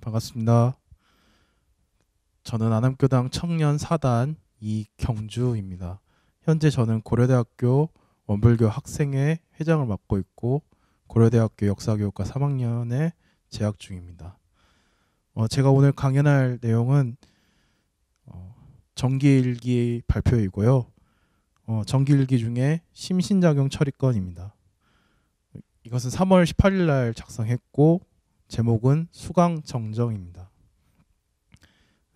반갑습니다. 저는 안암교당 청년 4단 이경주입니다. 현재 저는 고려대학교 원불교 학생회 회장을 맡고 있고 고려대학교 역사교육과 3학년에 재학 중입니다. 제가 오늘 강연할 내용은 정기일기 발표이고요. 정기일기 중에 심신작용 처리건입니다. 이것은 3월 18일 날 작성했고 제목은 수강정정입니다.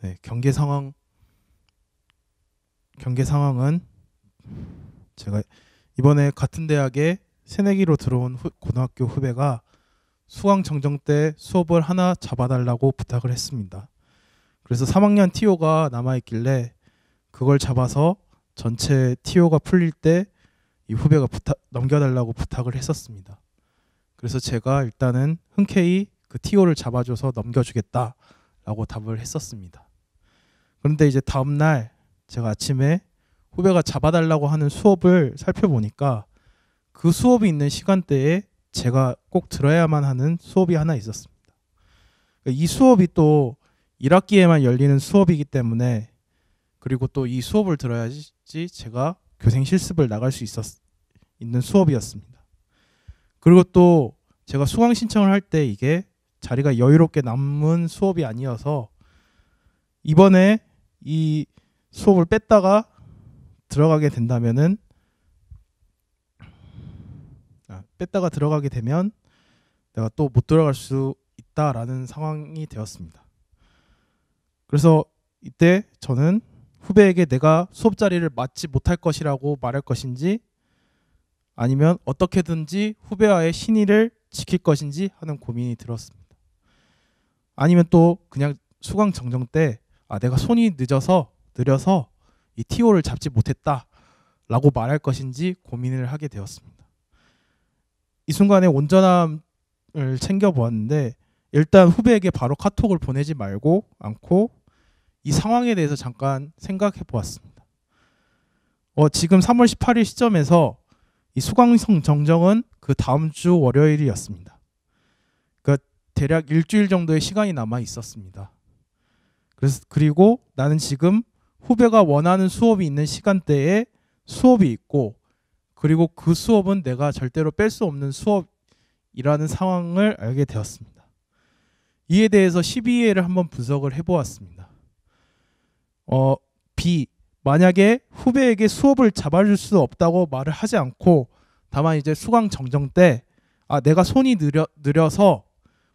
네, 경계 상황은 제가 이번에 같은 대학에 새내기로 들어온 고등학교 후배가 수강정정 때 수업을 하나 잡아달라고 부탁을 했습니다. 그래서 3학년 TO가 남아있길래 그걸 잡아서 전체 TO가 풀릴 때 이 후배가 넘겨달라고 부탁을 했었습니다. 그래서 제가 일단은 흔쾌히 그 TO를 잡아줘서 넘겨주겠다라고 답을 했었습니다. 그런데 이제 다음날 제가 아침에 후배가 잡아달라고 하는 수업을 살펴보니까 그 수업이 있는 시간대에 제가 꼭 들어야만 하는 수업이 하나 있었습니다. 이 수업이 또 1학기에만 열리는 수업이기 때문에, 그리고 또 이 수업을 들어야지 제가 교생 실습을 나갈 수 있는 수업이었습니다. 그리고 또 제가 수강 신청을 할 때 이게 자리가 여유롭게 남은 수업이 아니어서 이번에 이 수업을 뺐다가 들어가게 되면 내가 또 못 들어갈 수 있다라는 상황이 되었습니다. 그래서 이때 저는 후배에게 내가 수업 자리를 맡지 못할 것이라고 말할 것인지, 아니면 어떻게든지 후배와의 신의를 지킬 것인지 하는 고민이 들었습니다. 아니면 또 그냥 수강 정정 때 내가 손이 느려서 이 TO를 잡지 못했다라고 말할 것인지 고민을 하게 되었습니다. 이 순간에 온전함을 챙겨보았는데, 일단 후배에게 바로 카톡을 보내지 않고 이 상황에 대해서 잠깐 생각해 보았습니다. 지금 3월 18일 시점에서 이 수강성 정정은 그 다음 주 월요일이었습니다. 그러니까 대략 일주일 정도의 시간이 남아 있었습니다. 그리고 나는 지금 후배가 원하는 수업이 있는 시간대에 수업이 있고, 그리고 그 수업은 내가 절대로 뺄 수 없는 수업이라는 상황을 알게 되었습니다. 이에 대해서 12회를 한번 분석을 해보았습니다. 만약에 후배에게 수업을 잡아줄 수 없다고 말을 하지 않고, 다만 이제 수강 정정 때 내가 손이 느려서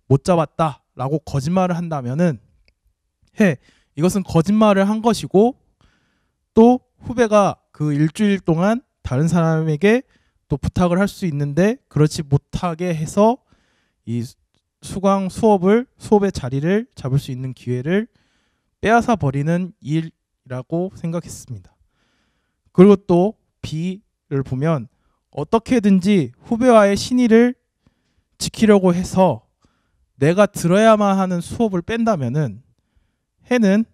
못 잡았다라고 거짓말을 한다면은 이것은 거짓말을 한 것이고, 또 후배가 그 일주일 동안 다른 사람에게 또 부탁을 할 수 있는데 그렇지 못하게 해서 이 수업의 자리를 잡을 수 있는 기회를 빼앗아 버리는 일이라고 생각했습니다. 그리고 또 B를 보면 어떻게든지 후배와의 신의를 지키려고 해서 내가 들어야만 하는 수업을 뺀다면은 해는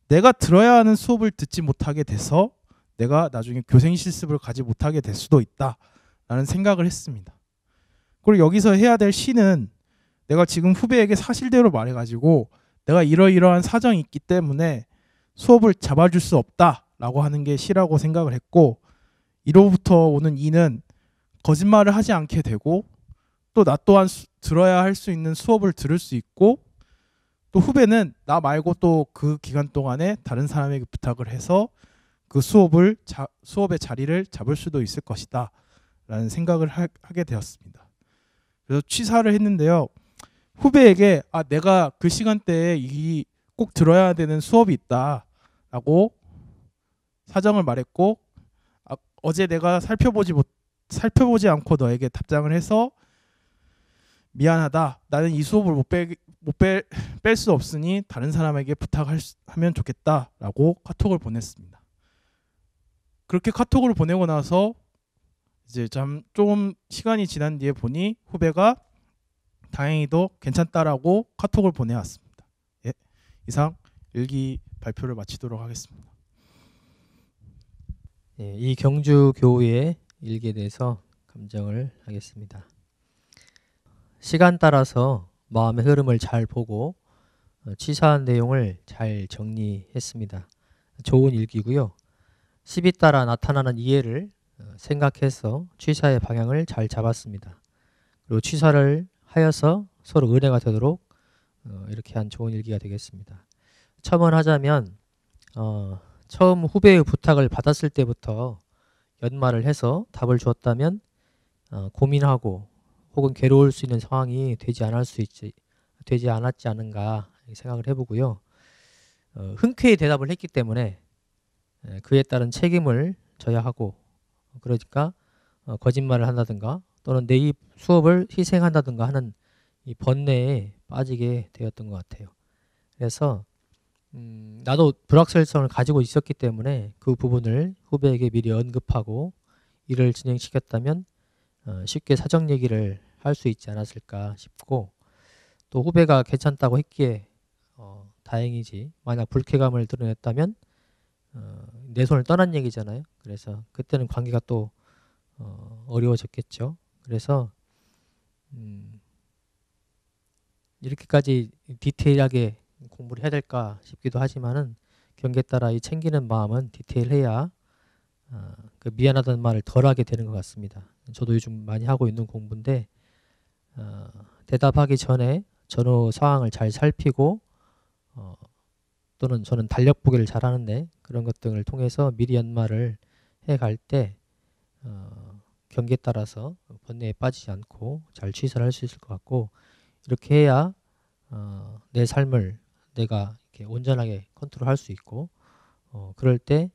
내가 들어야 하는 수업을 듣지 못하게 돼서 내가 나중에 교생 실습을 가지 못하게 될 수도 있다라는 생각을 했습니다. 그리고 여기서 해야 될 C는 내가 지금 후배에게 사실대로 말해가지고 내가 이러이러한 사정이 있기 때문에 수업을 잡아줄 수 없다라고 하는 게 C라고 생각을 했고, 이로부터 오는 E는 거짓말을 하지 않게 되고, 또 나 또한 들어야 할 수 있는 수업을 들을 수 있고, 또 후배는 나 말고 또 그 기간 동안에 다른 사람에게 부탁을 해서 그 수업의 자리를 잡을 수도 있을 것이다 라는 생각을 하게 되었습니다. 그래서 취사를 했는데요. 후배에게 내가 그 시간대에 꼭 들어야 되는 수업이 있다 라고 사정을 말했고, 어제 내가 살펴보지 않고 너에게 답장을 해서 미안하다, 나는 이 수업을 뺄 수 없으니 다른 사람에게 부탁하면 좋겠다 라고 카톡을 보냈습니다. 그렇게 카톡을 보내고 나서 이제 좀 시간이 지난 뒤에 보니 후배가 다행히도 괜찮다라고 카톡을 보내왔습니다. 이상 일기 발표를 마치도록 하겠습니다. 이 경주 교우의 일기에 대해서 감정을 하겠습니다. 시간 따라서 마음의 흐름을 잘 보고 취사한 내용을 잘 정리했습니다. 좋은 일기고요. 시비 따라 나타나는 이해를 생각해서 취사의 방향을 잘 잡았습니다. 그리고 취사를 하여서 서로 은혜가 되도록 이렇게 한 좋은 일기가 되겠습니다. 첨언하자면 처음 후배의 부탁을 받았을 때부터 연말을 해서 답을 주었다면 고민하고 혹은 괴로울 수 있는 상황이 되지 않았지 않은가 생각을 해보고요. 흔쾌히 대답을 했기 때문에 그에 따른 책임을 져야 하고, 그러니까 거짓말을 한다든가 또는 내 수업을 희생한다든가 하는 이 번뇌에 빠지게 되었던 것 같아요. 그래서 나도 불확실성을 가지고 있었기 때문에 그 부분을 후배에게 미리 언급하고 일을 진행시켰다면 쉽게 사정 얘기를 할 수 있지 않았을까 싶고, 또 후배가 괜찮다고 했기에 다행이지, 만약 불쾌감을 드러냈다면 내 손을 떠난 얘기잖아요. 그래서 그때는 관계가 또 어려워졌겠죠. 그래서 이렇게까지 디테일하게 공부를 해야 될까 싶기도 하지만은 경계에 따라 이 챙기는 마음은 디테일해야 그 미안하다는 말을 덜하게 되는 것 같습니다. 저도 요즘 많이 하고 있는 공부인데 대답하기 전에 전후 상황을 잘 살피고 또는 저는 달력 보기를 잘 하는데 그런 것 등을 통해서 미리 연말을 해갈 때 경계에 따라서 번뇌에 빠지지 않고 잘 취사를 할 수 있을 것 같고, 이렇게 해야 내 삶을 내가 이렇게 온전하게 컨트롤할 수 있고 그럴 때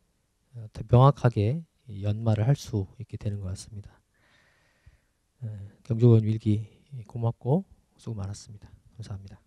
더 명확하게 연말을 할 수 있게 되는 것 같습니다. 경조원 일기 고맙고 수고 많았습니다. 감사합니다.